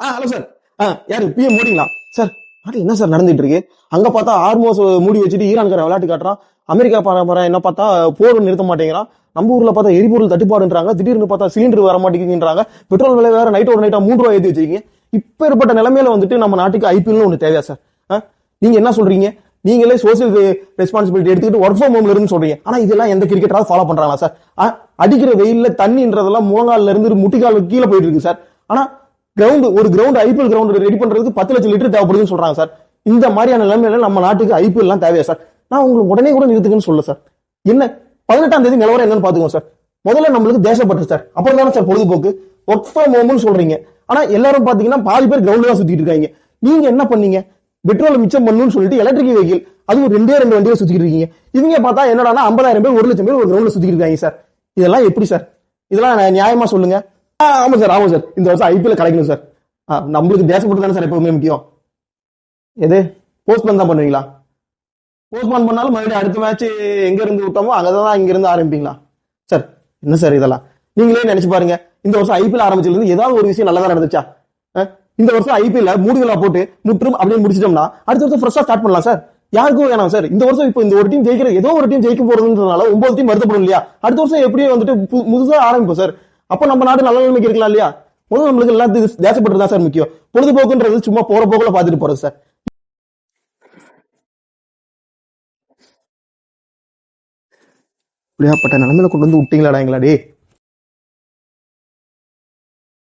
Hello sir. யாரு PM மோடிங்களா sir? நாட்டில் என்ன சார் நடந்துட்டு இருக்கு? அங்க பார்த்தா ஆர்மோஸ் மூடி வச்சுட்டு ஈரான்கார விளையாட்டு காட்டுறான். அமெரிக்கா பாரம்பரிய என்ன பார்த்தா போர் நிறுத்த மாட்டேங்கிறான். நம்ம ஊர்ல பார்த்தா எரிபொருள் தட்டுப்பாடுன்றாங்க. திடீர்னு பார்த்தா சிலிண்டர் வர மாட்டேங்குதுன்றாங்க. பெட்ரோல் விலை வேற நைட்டோட நைட்டா 3 ரூபாய் ஏற்றி வச்சிருக்கீங்க. இப்ப ஏற்பட்ட நிலைமையில வந்துட்டு நம்ம நாட்டுக்கு ஐபிஎல் ஒண்ணு தேவையா சார்? நீங்க என்ன சொல்றீங்க? நீங்களே சோசியல் ரெஸ்பான்சிபிலிட்டி எடுத்துக்கிட்டு ஒர்க் ஃப்ரம் ஹோம்ல இருந்து சொல்றீங்க. ஆனா இதெல்லாம் எந்த கிரிக்கெட்டராவது ஃபாலோ பண்றாங்களா சார்? அடிக்கிற வெயில்ல தண்ணின்றதெல்லாம் முழங்கால இருந்து முட்டிக்கால கீழே போயிட்டு இருக்கு சார். ஆனா ஒரு கிரவுண்ட் ஐபிஎல் கிரவுண்ட் ரெடி பண்றதுக்கு 10 லட்சம் லிட்டர் தேவைப்படுதுன்னு சொல்றாங்க சார். இந்த மாதிரியான நிலைமையில நம்ம நாட்டுக்கு ஐபிஎல் எல்லாம் தேவையா சார்? நான் உங்களுக்கு உடனே கூட நிறுத்துக்குன்னு சொல்ல சார். என்ன 18ஆம் தேதி நிலவரம் என்னன்னு பாத்துக்கோ சார். முதல்ல நம்மளுக்கு தேசப்பற்று சார், அப்புறம் தானே சார் பொழுதுபோக்கு. ஒர்க் ஃப்ரம் ஹோம்னு சொல்றீங்க. ஆனா எல்லாரும் பாத்தீங்கன்னா பாதி பேர் கிரவுண்ட் தான் சுத்திட்டு இருக்காங்க. நீங்க என்ன பண்ணீங்க? பெட்ரோல் மிச்சம் பண்ணணும்னு சொல்லிட்டு எலக்ட்ரிக் வெஹிக்கிள் அதுவும் 2 வண்டியை சுத்திட்டு இருக்கீங்க. இவங்க பார்த்தா என்னடா 50,000 பேர் 1 லட்சம் பேர் ஒரு கிரவுண்ட்ல சுத்திட்டு இருக்காங்க சார். இதெல்லாம் எப்படி சார்? இதெல்லாம் நியாயமா சொல்லுங்க. ஆமா சார், ஆமா சார். இந்த வருஷம் ஐபிஎல் கிடைக்கணும் சார். நம்மளுக்கு தேசப்பட்டு தானே சார் எப்பவுமே முக்கியம். எது போஸ்ட்போன் தான் பண்ணுவீங்களா? போஸ்ட்போன் பண்ணாலும் மறுபடியும் அடுத்த மேட்ச் எங்க இருந்து விட்டோமோ அங்கதான் இங்க இருந்து ஆரம்பிப்பீங்களா சார்? என்ன சார் இதெல்லாம்? நீங்களே நினைச்சு பாருங்க. இந்த வருஷம் ஐபிஎல் ஆரம்பிச்சதுல இருந்து ஏதாவது ஒரு விஷயம் நல்லதா நடந்துச்சா? இந்த வருஷம் ஐபிஎல் மூடுகளா போட்டு முற்றும் அப்படியே முடிச்சிட்டோம்னா அடுத்த வருஷம் ஃப்ரெஷ்ஷா ஸ்டார்ட் பண்ணலாம் சார். யாருக்கும் வேணாம் சார். இந்த வருஷம் இப்போ இந்த ஒரு டீம் ஜெயிக்கிற ஏதோ ஒரு டீம் ஜெயிக்க போறதுன்றதுனால 9 டீம் வருத்தப்படும் இல்லையா? அடுத்த வருஷம் எப்படியே வந்துட்டு புதுசா ஆரம்பிப்போம் சார். அப்ப நம்ம நாடு நல்ல நிலைமைக்கு இருக்கலாம் இல்லையா? முதல்ல நம்மளுக்கு எல்லாம் தேசப்பட்டு தான் சார் முக்கியம். பொழுதுபோக்குன்றது சும்மா போற போக்குல பாத்துட்டு போறது சார். இப்படியாப்பட்ட நிலைமையில கொண்டு வந்து விட்டீங்களாடா எங்களாடி.